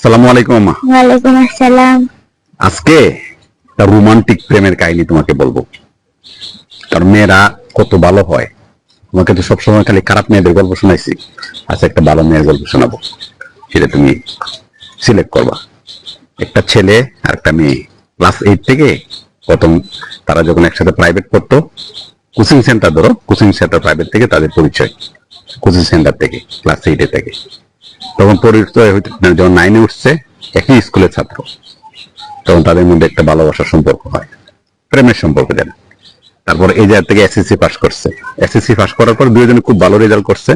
সালামু আলাইকুম আম্মা। ওয়ালাইকুম আসসালাম। আজকে একটা রোমান্টিক প্রেমের কাহিনী তোমাকে বলবো। কারণ মেয়েরা কত ভালো হয়, তোমাকে তো সবসময় খালি খারাপ মেয়েদের গল্প শোনাইছি। আচ্ছা, একটা ভালো মেয়ের গল্প শোনাবো, সেটা তুমি সিলেক্ট করবা। একটা ছেলে আর একটা মেয়ে, ক্লাস 8 থেকে প্রথম তারা যখন একসাথে প্রাইভেট পড়তো, কোচিং সেন্টার, ধরো কোচিং সেন্টার প্রাইভেট থেকে তাদের পরিচয়, কোচিং সেন্টার থেকে ক্লাস 8 থেকে। তখন পরিচয় হইতে যখন 9-এ উঠছে, একই স্কুলের ছাত্র, তখন তাদের মধ্যে একটা ভালোবাসার সম্পর্ক হয়, প্রেমের সম্পর্ক যেন। তারপর এই জায়গা থেকে এসএসসি পাস করছে। এসএসসি পাস করার পর দুইজনে খুব ভালো রেজাল্ট করছে,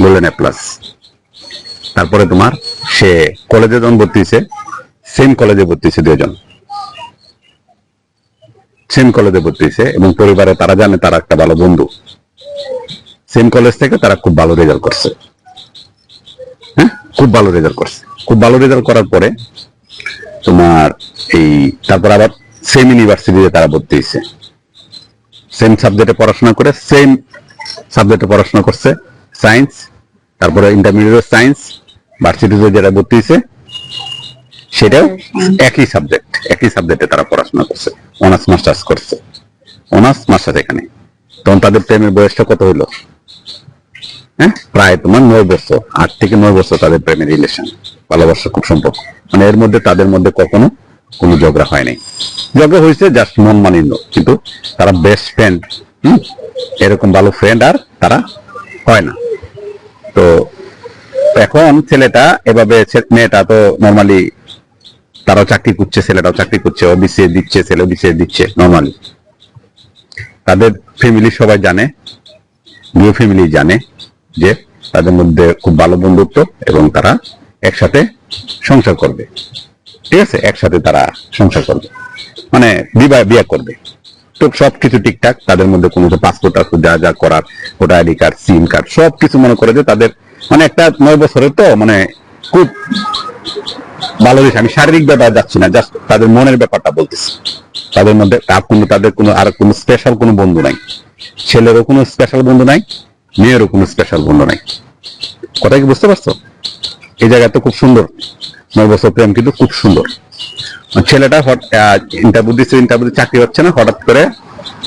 গোল্ডেন এ প্লাস। তারপরে তোমার সে কলেজে যখন ভর্তি হয়েছে, সেম কলেজে ভর্তি হয়েছে, দুইজন সেম কলেজে ভর্তি হয়েছে, এবং পরিবারে তারা জানে তারা একটা ভালো বন্ধু। সেম কলেজ থেকে তারা খুব ভালো রেজাল্ট করছে। হ্যাঁ, খুব ভালো রেজাল্ট করছে। খুব ভালো রেজাল্ট করার পরে তোমার এই তারপর আবার সেম ইউনিভার্সিটিতে তারা ভর্তি হয়েছে, সেম সাবজেক্টে পড়াশোনা করে, সেম সাবজেক্টে পড়াশোনা করছে, সায়েন্স। তারপরে ইন্টারমিডিয়েট সায়েন্স, ভার্সিটিতে যেটা ভর্তি হয়েছে সেটাও একই সাবজেক্টে তারা পড়াশোনা করছে, অনার্স মাস্টার্স করছে, অনার্স মাস্টার্স এখানে। তখন তাদের প্রেমের বয়সটা কত হইলো? হ্যাঁ, প্রায় তোমার 9 বছর, 8 থেকে 9 বছর তাদের প্রেমের রিলেশন, ভালোবাসার খুব সম্পর্ক। মানে এর মধ্যে তাদের মধ্যে কখনো কোনো ঝগড়া হয় নাই। ঝগড়া হয়েছে জাস্ট মন মানিন্য, কিন্তু তারা বেস্ট ফ্রেন্ড, এরকম ভালো ফ্রেন্ড আর তারা হয় না। তো এখন ছেলেটা এভাবে, মেয়েটা তো নর্মালি তারাও চাকরি করছে, ছেলেটাও চাকরি করছে, ও বিসিএস দিচ্ছে, ছেলেও বিসিএস দিচ্ছে নর্মালি। তাদের ফ্যামিলি সবাই জানে, নিউ ফ্যামিলি জানে যে তাদের মধ্যে খুব ভালো বন্ধুত্ব, এবং তারা একসাথে সংসার করবে। ঠিক আছে, একসাথে তারা সংসার করবে, মানে বিয়ে করবে। তো সবকিছু ঠিকঠাক, তাদের মধ্যে কোনো পাসপোর্ট টাসপোর্ট যা যা করার, ভোটার আইডি কার্ড, সিম কার্ড, সবকিছু মনে করে যে তাদের, মানে একটা 9 বছরের তো মানে খুব ভালো জিনিস। আমি শারীরিক ব্যাপার যাচ্ছি না, জাস্ট তাদের মনের ব্যাপারটা বলতেছি। তাদের মধ্যে তাদের কোনো আর কোনো স্পেশাল কোনো বন্ধু নাই, ছেলেরও কোনো স্পেশাল বন্ধু নাই, মেয়েরও কোনো স্পেশাল বন্ধু নাই। কথা কি বুঝতে পারছো? এই জায়গা তো খুব সুন্দর, 9 বছর প্রেম কিন্তু খুব সুন্দর। ছেলেটা ইন্টারভিউ চাকরি হচ্ছে না, হঠাৎ করে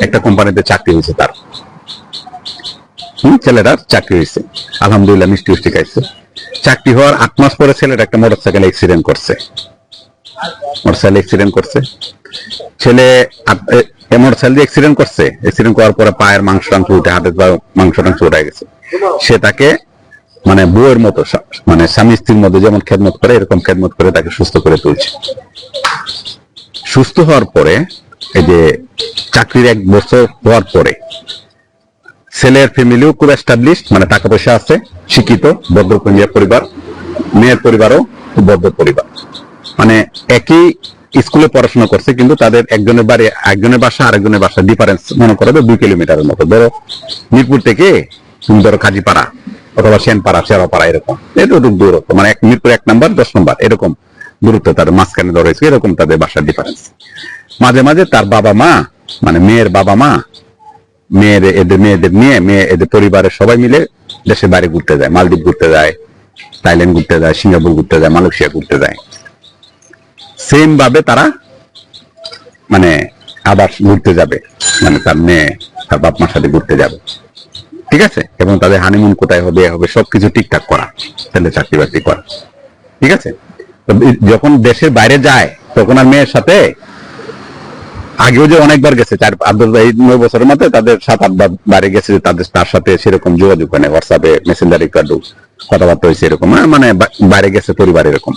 একটা কোম্পানিতে চাকরি হয়েছে তার। ছেলেটার চাকরি হয়েছে, আলহামদুলিল্লাহ, মিষ্টি মিষ্টি খাইছে। চাকরি হওয়ার 8 মাস পরে ছেলেটা একটা মোটরসাইকেল অ্যাক্সিডেন্ট করছে। ছেলে মোটরসাইকেল অ্যাক্সিডেন্ট করার পরে পায়ের মাংস টাংস উঠে, হাতের মাংস টাংস উঠে গেছে। সে তাকে মানে বউয়ের মতো, মানে স্বামী স্ত্রীর মধ্যে যেমন খেদমত করে, এরকম খেদমত করে তাকে সুস্থ করে তুলছে। সুস্থ হওয়ার পরে, এই যে চাকরির 1 বছর হওয়ার পরে, ছেলের ফ্যামিলিও খুব এস্টাবলিশড, মানে টাকা পয়সা আছে, শিক্ষিত, ভদ্র পরিবার। মেয়ের পরিবারও খুব ভদ্র পরিবার, মানে একই স্কুলে পড়াশোনা করছে, কিন্তু তাদের একজনের বাড়ি, একজনের বাসা আরেকজনের বাসা ডিফারেন্স মনে করো 2 কিলোমিটারের মতো। ধরো মিরপুর থেকে তুমি ধরো কাজীপাড়া অথবা সেনপাড়া, শেরাপাড়া, এরকম এতটুকু দূরত্ব, মানে মিরপুর 1 নম্বর 10 নম্বর এরকম দূরত্ব তাদের মাঝখানে ধরেছে, এরকম তাদের বাসার ডিফারেন্স। মাঝে মাঝে তার বাবা মা, মানে মেয়ের বাবা মা, মেয়েদের নিয়ে এদের পরিবারের সবাই মিলে দেশের বাইরে ঘুরতে যায়, মালদ্বীপ ঘুরতে যায়, থাইল্যান্ড ঘুরতে যায়, সিঙ্গাপুর ঘুরতে যায়, মালয়েশিয়া ঘুরতে যায়। সেম ভাবে তারা মানে আবার ঘুরতে যাবে, মানে তার মেয়ে তার বাপ মার সাথে ঘুরতে যাবে। ঠিক আছে, এবং তাদের হানিমুন কোথায় হবে সবকিছু ঠিকঠাক করা, ছেলে চাকরি বাকরি করা। ঠিক আছে, যখন দেশের বাইরে যায় তখন আর মেয়ের সাথে আগেও যে অনেকবার গেছে, 4-9 বছরের মধ্যে তাদের 7-8 বার বাইরে গেছে, তার সাথে সেরকম যোগাযোগ হয় না, হোয়াটসঅ্যাপে মেসেঞ্জারে কথাবার্তা হয়েছে, এরকম মানে বাইরে গেছে পরিবার এরকম।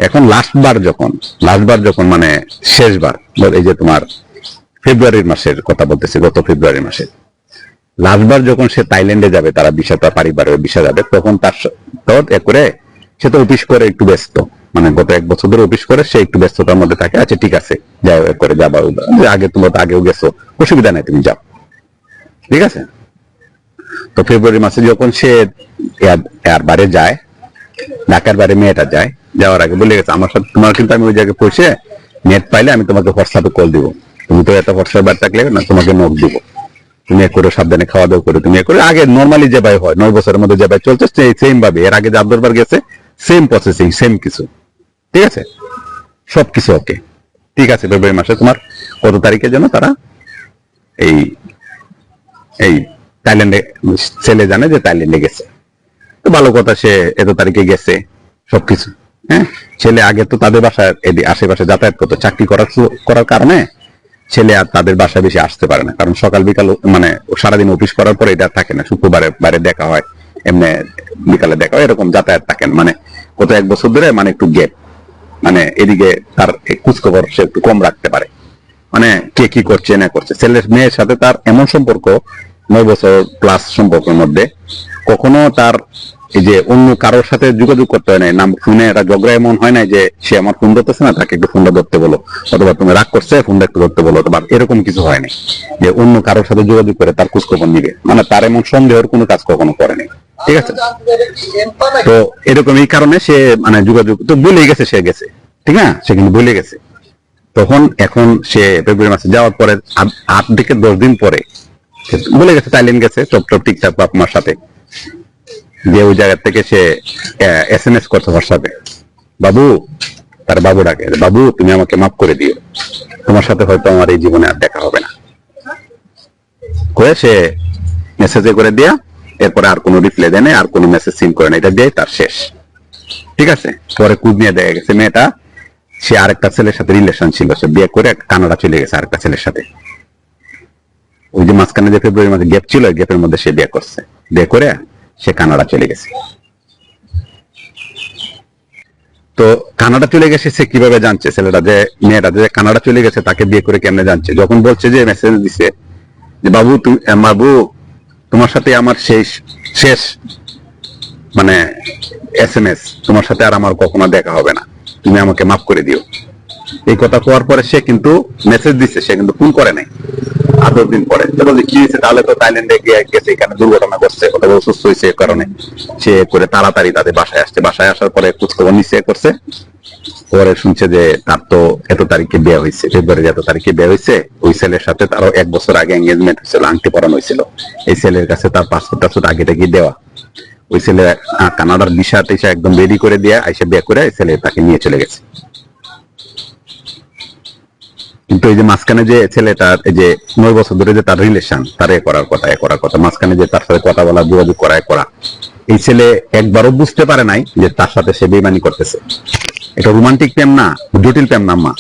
এখন লাস্টবার যখন মানে শেষবার, এই যে তোমার ফেব্রুয়ারির মাসের কথা বলতেছি, গত ফেব্রুয়ারি মাসে লাস্টবার যখন সে থাইল্যান্ডে যাবে, তারা ভিসা, তার পারিবারিক ভিসা যাবে, তখন তার করে সে তো অফিস করে একটু ব্যস্ত, মানে গত 1 বছর ধরে অফিস করে, সে একটু ব্যস্ততার মধ্যে থাকে। আচ্ছা ঠিক আছে, যাই করে যাবা, আগে তোমরা তো আগেও গেছো, অসুবিধা নাই, তুমি যাও। ঠিক আছে, তো ফেব্রুয়ারি মাসে যখন সে আর বাড়ি যায়, ঢাকার বাড়ি মেয়েটা যায়, যাওয়ার আগে বলে গেছে, আমার সাথে তোমার কিন্তু আমি ওই জায়গায় পৌঁছে নেট পাইলে আমি তোমাকে হোয়াটসঅ্যাপে কল দিব, তুমি তো এত হোয়াটসঅ্যাপ বাড়ি থাকলে না, তোমাকে নক দিব, তুমি করে সাবধানে খাওয়া দাওয়া করে তুমি করে। আগে নর্মালি যে ভাই হয় 9 বছরের মধ্যে যে ভাই চলছে, সেম ভাবে এর আগে যে 10 বার গেছে, সেম প্রসেসিং, সেম কিছু। ঠিক আছে, সবকিছু ওকে, ঠিক আছে। ফেব্রুয়ারি মাসে তোমার কত তারিখে যেন তারা এই এই থাইল্যান্ডে, ছেলে জানে যে থাইল্যান্ডে গেছে, তো ভালো কথা, সে এত তারিখে গেছে সবকিছু। হ্যাঁ, ছেলে আগে তো তাদের বাসায় আশেপাশে যাতায়াত করতো, চাকরি করার কারণে ছেলে আর তাদের বাসায় বেশি আসতে পারে না, কারণ সকাল বিকাল মানে সারাদিন অফিস করার পরে এটা থাকে না, শুক্রবারে বাইরে দেখা হয়, এমনি বিকালে দেখা হয়, এরকম যাতায়াত থাকেন, মানে গত 1 বছর ধরে মানে একটু গ্যাপ, মানে এদিকে তার খোঁজখবর সে একটু কম রাখতে পারে, মানে কে কি করছে না করছে। ছেলের মেয়ের সাথে তার এমন সম্পর্ক, 9 বছর প্লাস সম্পর্কের মধ্যে কখনো তার এই যে অন্য কারোর সাথে যোগাযোগ করতে হয় না, নাম শুনে এটা ঝগড়া এমন হয় না যে সে আমার ফোন ধরতেছে না, তাকে একটু ফোনটা ধরতে বলো, অথবা তুমি রাগ করছে ফোনটা একটু ধরতে বলো, অথবা এরকম কিছু হয় না যে অন্য কারোর সাথে যোগাযোগ করে তার খোঁজখবর নিবে, মানে তার এমন সন্দেহের কোনো কাজ কখনো করেনি। ঠিক আছে, তো এরকম এই কারণে সে মানে যোগাযোগ তো ভুলে গেছে, সে গেছে, ঠিক না, সে কিন্তু ভুলে গেছে। তখন এখন সে ফেব্রুয়ারি মাসে যাওয়ার পরে 8 থেকে 10 দিন পরে বলে গেছে থাইল্যান্ড গেছে, টপ ঠিকঠাক বাপ মার সাথে, যে ওই জায়গা থেকে সে SMS করছে হোয়াটসঅ্যাপে, বাবু, তার বাবু ডাকে, বাবু তুমি আমাকে মাফ করে দিও, তোমার সাথে হয়তো আমার এই জীবনে আর দেখা হবে না, করে সে মেসেজে করে দিয়া এরপরে আর কোনো রিপ্লাই দেয় না, আর কোনো মেসেজ সিন করে না, এটা দিয়ে তার শেষ। ঠিক আছে, পরে কুদ নিয়ে দেখা গেছে মেয়েটা সে আরেকটা ছেলের সাথে রিলেশন ছিল, সে বিয়ে করে কানাডা চলে গেছে আরেকটা ছেলের সাথে। ওই যে মাঝখানে যে ফেব্রুয়ারি মাসে গ্যাপ ছিল, গ্যাপের মধ্যে সে বিয়ে করছে, বিয়ে করে সে কানাডা চলে গেছে। তো কানাডা চলে গেছে সে কিভাবে জানছে, ছেলেটা যে মেয়েটা যে কানাডা চলে গেছে তাকে বিয়ে করে কেমনে জানছে, যখন বলছে যে মেসেজ দিছে যে বাবু তুমি, বাবু তোমার সাথে আমার শেষ শেষ মানে SMS, তোমার সাথে আর আমার কখনো দেখা হবে না, তুমি আমাকে মাফ করে দিও, এই কথা কোয়ার পরে সে কিন্তু মেসেজ দিচ্ছে, সে কিন্তু ফোন করে নাই। 8 দিন পরে বলছে কি হয়েছে, তাহলে তো থাইল্যান্ডে গেছে, এখানে দুর্ঘটনা ঘটছে, অথবা অসুস্থ হয়েছে, এই কারণে সে করে তাড়াতাড়ি তাদের বাসায় আসছে, বাসায় আসার পরে খোঁজখবর নিচ্ছে করছে, পরে শুনছে যে তার তো এত তারিখে বিয়ে হয়েছে, ফেব্রুয়ারি এত তারিখে বিয়ে হয়েছে, ওই ছেলের সাথে তারও 1 বছর আগে এঙ্গেজমেন্ট হয়েছিল, আংটি পরানো হয়েছিল, এই ছেলের কাছে তার পাসপোর্ট টাসপোর্ট আগে থেকে দেওয়া, ওই ছেলে কানাডার ভিসা টিসা একদম রেডি করে দিয়ে আইসা বিয়ে করে ছেলে তাকে নিয়ে চলে গেছে। কিন্তু এই যে মাঝখানে যে ছেলেটার এই যে 9 বছর ধরে যে তার রিলেশন, তার এ করার কথা মাঝখানে যে তার সাথে কথা বলা, যোগাযোগ করা, এই ছেলে একবারও বুঝতে পারে নাই যে তার সাথে সে বেইমানি করতেছে। এটা রোমান্টিক প্রেম না, জটিল প্রেম না মা।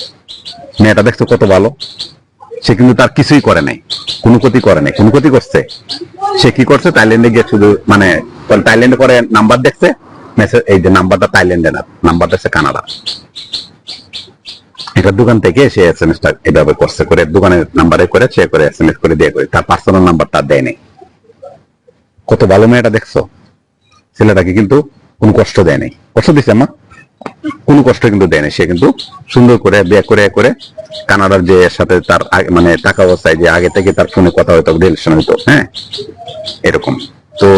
মেয়েটা দেখছো কত ভালো, সে কিন্তু তার কিছুই করে নাই, কোনো ক্ষতি করে নাই, কোনো ক্ষতি করছে, সে কি করছে থাইল্যান্ডে গিয়ে শুধু মানে থাইল্যান্ডে করে নাম্বার দেখছে, মেসেজ এই যে নাম্বারটা থাইল্যান্ডে না, নাম্বার দেখছে কানাডা, এটা দোকান থেকে সে SMS টা এভাবে করছে, করে দোকানের নাম্বারে করে সে করে SMS করে দিয়ে করে, তার পার্সোনাল নাম্বার তার দেয় নাই। কত ভালো মেয়েটা দেখছো, ছেলেটাকে কিন্তু কোনো কষ্ট দেয় নাই, কষ্ট দিচ্ছে মা, কোনো কষ্ট কিন্তু দেয় নাই, সে কিন্তু সুন্দর করে বিয়ে করে কানাডার যে এর সাথে তার মানে টাকা অবস্থায় যে আগে থেকে তার ফোনে কথা হতো, রিলেশন হতো, হ্যাঁ এরকম। তো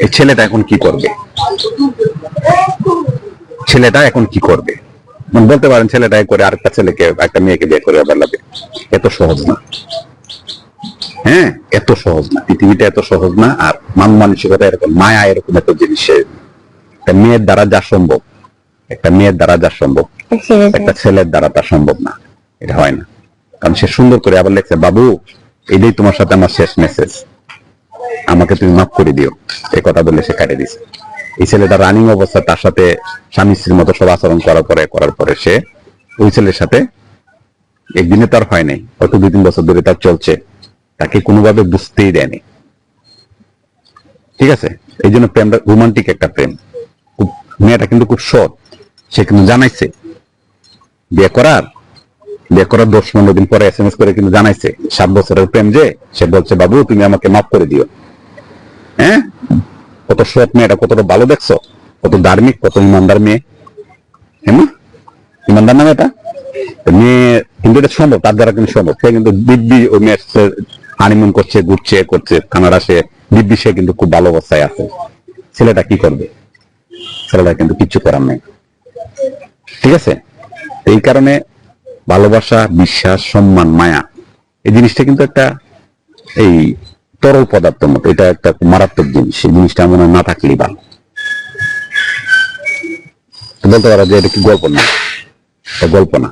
এই ছেলেটা এখন কি করবে, ছেলেটা এখন কি করবে বলতে পারেন, ছেলেটা করে আরেকটা ছেলেকে একটা মেয়েকে বিয়ে করে আবার লাগে, এত সহজ না, হ্যাঁ এত সহজ না, পৃথিবীটা এত সহজ না। আর মান মানসিকতা এরকম, মায়া এরকম এত জিনিসের, একটা মেয়ের দ্বারা যা সম্ভব, একটা মেয়ের দ্বারা যা সম্ভব একটা ছেলের দ্বারা তা সম্ভব না, এটা হয় না। কারণ সে সুন্দর করে আবার লিখছে, বাবু এটাই তোমার সাথে আমার শেষ মেসেজ, আমাকে তুমি মাফ করে দিও, এই কথা বলে সে কাটিয়ে দিছে। এই ছেলেটা রানিং অবস্থা তার সাথে স্বামী স্ত্রীর মতো সব আচরণ করার পরে সে ওই ছেলের সাথে একদিনে তার হয় নাই, হয়তো 2-3 বছর ধরে তার চলছে, তাকে কোনোভাবে বুঝতেই দেয়নি। ঠিক আছে, এই জন্য প্রেমটা রোমান্টিক একটা প্রেম। মেয়েটা কিন্তু খুব সৎ, সে কিন্তু জানাইছে বিয়ে করার 10-15 দিন পরে SMS করে কিন্তু জানাইছে 7 বছরের প্রেম, যে সে বলছে বাবু তুমি আমাকে মাফ করে দিও। হ্যাঁ, কত সৎ মেয়েটা, কতটা ভালো দেখছো, কত ধার্মিক, কত ইমানদার মেয়ে, হ্যাঁ ইমানদার না মেয়েটা, মেয়ে কিন্তু এটা সম্ভব, তার দ্বারা কিন্তু সম্ভব। সে কিন্তু দিব্যি ওই মেয়ের হানিমুন করছে, করছে কানাডা, সে দিব্যি সে কিন্তু খুব ভালো অবস্থায় আছে। ছেলেটা কি করবে, ছেলেটা কিন্তু কিচ্ছু করার নেই। ঠিক আছে, এই কারণে ভালোবাসা, বিশ্বাস, সম্মান, মায়া এই জিনিসটা কিন্তু একটা এই তরল পদার্থের মতো, এটা একটা মারাত্মক জিনিস, এই জিনিসটা মনে না থাকলেই ভালো। বলতে পারো যে এটা কি গল্প না, এটা গল্প না,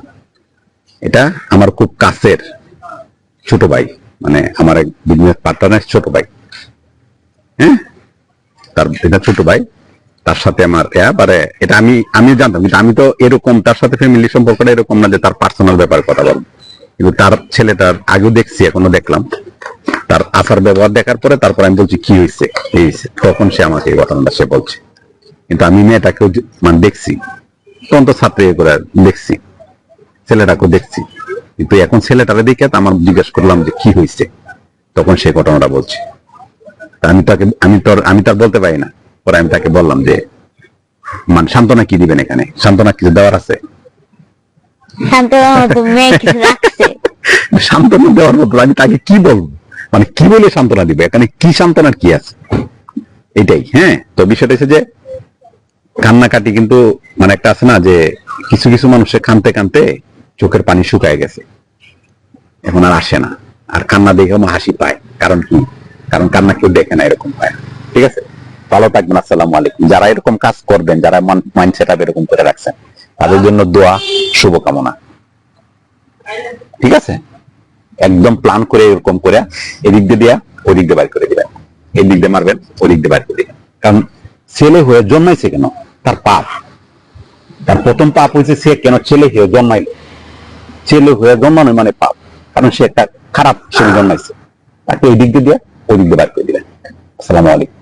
এটা আমার খুব কাছের ছোট ভাই, মানে আমার এক বিজনেস পার্টনার ছোট ভাই। হ্যাঁ, তার এটা ছোট ভাই, তার সাথে আমার এটা আমি জানতাম, কিন্তু আমি তো এরকম তার সাথে ফ্যামিলি সম্পর্কটা এরকম না যে তার পার্সোনাল ব্যাপারে কথা বলবো। কিন্তু তার ছেলেটার আগেও দেখছি, এখনো দেখলাম, তার আচার ব্যবহার দেখার পরে তারপর আমি বলছি কি হয়েছে, এই হয়েছে, তখন সে আমাকে এই ঘটনাটা সে বলছে। কিন্তু আমি মেয়েটাকেও মানে দেখছি, তখন তো ছাত্রী করে দেখছি, ছেলেটাকেও দেখছি, কিন্তু এখন ছেলেটারে দেখে আমার জিজ্ঞেস করলাম যে কি হয়েছে, তখন সে ঘটনাটা বলছে। আমি তার বলতে পারি না। পরে আমি তাকে বললাম যে মানে সান্ত্বনা কি দিবেন, এখানে সান্ত্বনা কিছু দেওয়ার আছে? সান্ত্বনা দেওয়ার মতো আমি তাকে কি বলবো, মানে কি বলে সান্ত্বনা দিব, এখানে কি সান্ত্বনার কি আছে, এটাই। হ্যাঁ, তো বিষয়টা হচ্ছে যে কান্নাকাটি কিন্তু মানে একটা আছে না যে কিছু কিছু মানুষের কানতে কানতে চোখের পানি শুকায় গেছে, এখন আর আসে না, আর কান্না দেখে আমার হাসি পায়। কারণ কি? কারণ কান্না কেউ দেখে না, এরকম পায়। ঠিক আছে, ভালো থাকবেন, আসসালামু আলাইকুম। যারা এরকম কাজ করবেন, যারা মাইন্ড সেট আপ এরকম করে রাখছেন, তাদের জন্য দোয়া, শুভকামনা। ঠিক আছে, একদম প্ল্যান করে এরকম করে এদিক দিয়ে দিয়া ওই দিক দিয়ে বাইর করে দিবেন, এই দিক দিয়ে মারবেন, ওই দিক দিয়ে বাইর করে দিবেন। কারণ ছেলে হয়ে জন্মাইছে কেন? তার পাপ, তার প্রথম পাপ হয়েছে সে কেন ছেলে হয়ে জন্মাইল। ছেলে হয়ে জন্মানো মানে পাপ, কারণ সে একটা খারাপ ছেলে জন্মাইছে। তাকে এই দিক দিয়ে ওই দিক দিয়ে বাইর করে দিবেন। আসসালামু আলাইকুম।